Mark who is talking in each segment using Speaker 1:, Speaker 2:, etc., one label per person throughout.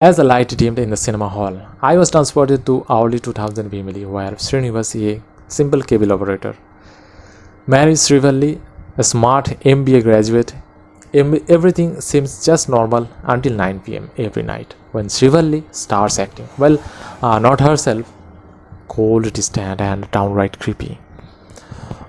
Speaker 1: As the light dimmed in the cinema hall, I was transported to early 2000 Bheemili, where Srinivas, a simple cable operator, married Srivalli, a smart MBA graduate. Everything seems just normal until 9 p.m. every night when Srivalli starts acting. Well, not herself, cold, distant, and downright creepy.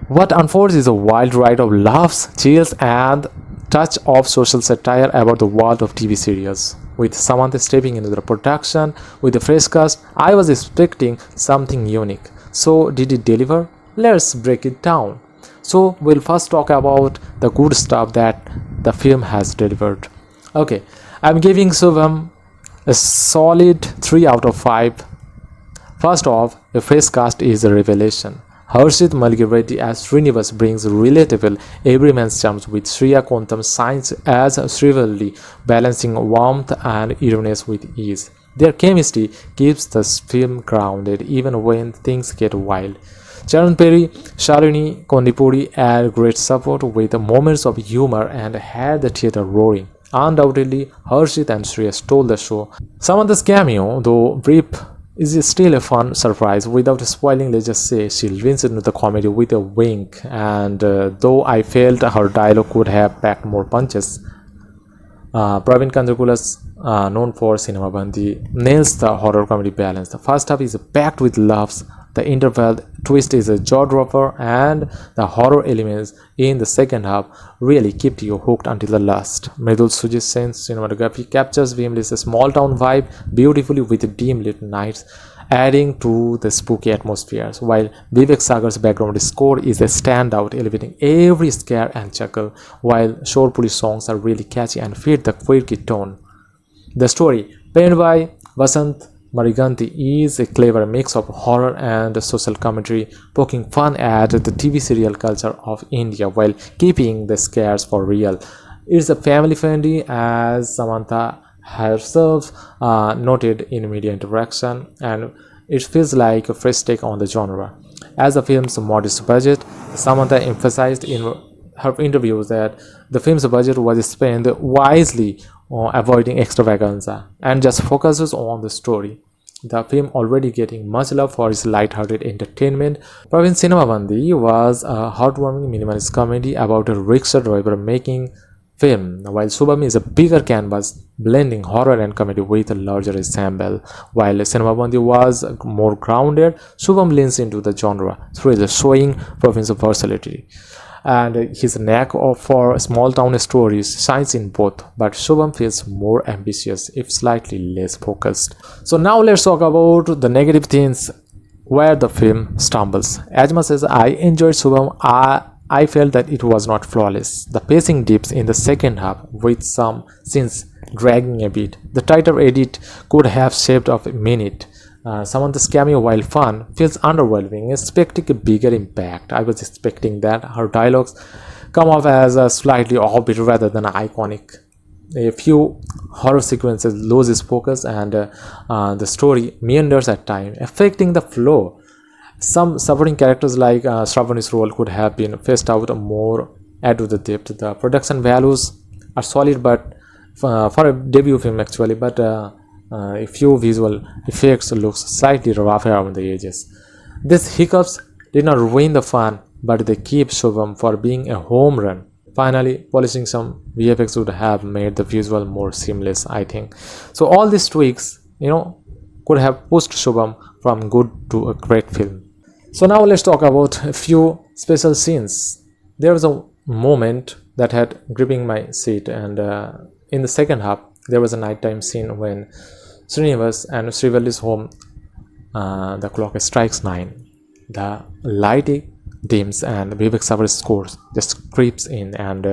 Speaker 1: What unfolds is a wild ride of laughs, chills, and touch of social satire about the world of TV serials. With Samantha stepping into the production with a fresh cast, I was expecting something unique. So, did it deliver? Let's break it down. So, we'll first talk about the good stuff that the film has delivered. Okay, I'm giving Subham a solid 3 out of 5. First off, the face cast is a revelation. Harshith Malgireddy as Srinivas brings relatable everyman's charms with Shriya Kontham shines as Srivalli, balancing warmth and eeriness with ease. Their chemistry keeps the film grounded even when things get wild. Charan Peri, Shalini Kondepudi add great support with moments of humor and had the theatre roaring. Undoubtedly, Harshith and Shriya stole the show. Samantha's cameo, though brief, is still a fun surprise. Without spoiling, let's just say she leans into the comedy with a wink, and though I felt her dialogue could have packed more punches, Praveen Kandregula, known for Cinema Bandi, nails the horror comedy balance. The first half is packed with laughs, the interval twist is a jaw dropper, and the horror elements in the second half really kept you hooked until the last. Mridul Sujit Sen's cinematography captures Bheemili's small town vibe beautifully with dim lit nights, adding to the spooky atmospheres, while Vivek Sagar's background score is a standout, elevating every scare and chuckle, while Shorpuri songs are really catchy and fit the quirky tone. The story, penned by Vasant Mariganti, is a clever mix of horror and social commentary, poking fun at the TV serial culture of India while keeping the scares for real. It's a family friendly, as Samantha herself noted in media interaction, and it feels like a fresh take on the genre. As the film's modest budget, Samantha emphasized in her interviews that the film's budget was spent wisely, avoiding extravaganza, and just focuses on the story. The film already getting much love for its light-hearted entertainment. Praveen Cinema was a heartwarming minimalist comedy about a rickshaw driver making film, while Subham is a bigger canvas blending horror and comedy with a larger ensemble. While Cinema was more grounded, Subham leans into the genre through showing Praveen's versatility, and his knack for small town stories shines in both, but Shubham feels more ambitious if slightly less focused. So now let's talk about the negative things where the film stumbles. As much as I enjoyed Shubham, I felt that it was not flawless. The pacing dips in the second half, with some scenes dragging a bit. The tighter edit could have shaved off a minute. Samantha's cameo, while fun, feels underwhelming, expecting a bigger impact. I was expecting that her dialogues come off as a slightly offbeat rather than iconic. A few horror sequences loses focus, and the story meanders at times, affecting the flow. Some supporting characters like Shravani's role could have been fleshed out more, add to the depth. The production values are solid, but for a debut film actually, but a few visual effects looks slightly rough around the edges. These hiccups did not ruin the fun, but they keep Shubham for being a home run. Finally, polishing some VFX would have made the visual more seamless, I think. So all these tweaks, could have pushed Shubham from good to a great film. So now let's talk about a few special scenes. There was a moment that had gripping my seat, and in the second half, there was a nighttime scene when Srinivas and Srivalli's home, the clock strikes 9. The lighting dims and Vivek Savar's score just creeps in, and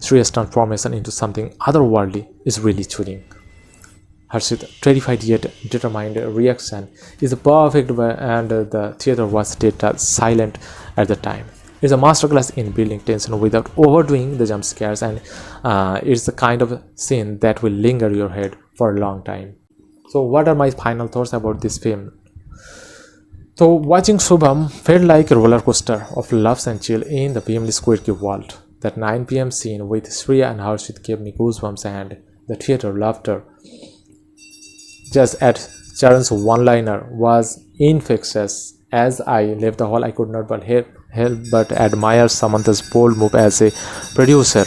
Speaker 1: Shriya's transformation into something otherworldly is really chilling. Harshith's terrified yet determined reaction is perfect, and the theater was dead silent at the time. It's a masterclass in building tension without overdoing the jump scares, and it's the kind of scene that will linger in your head for a long time. So what are my final thoughts about this film? So watching Subham felt like a roller coaster of laughs and chill in the Bheemili quirky world. That 9 p.m. scene with Shriya and Harshith gave me goosebumps, and the theater laughter just at Charan's one-liner was infectious. As I left the hall, I could not but help but admire Samantha's bold move as a producer.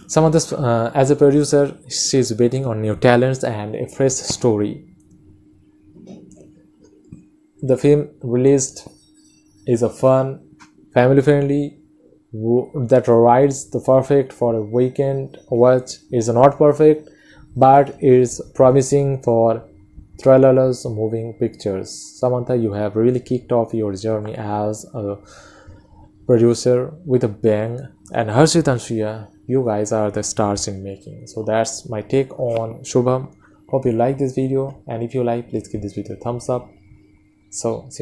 Speaker 1: Samantha, as a producer, she's betting on new talents and a fresh story. The film released is a fun, family-friendly that rides the perfect for a weekend watch. It's not perfect, but it's promising for Tralala's Moving Pictures. Samantha, you have really kicked off your journey as a producer with a bang, and Harshith and Shriya, you guys are the stars in making. So that's my take on Subham. Hope you like this video, and if you like, please give this video a thumbs up. So see you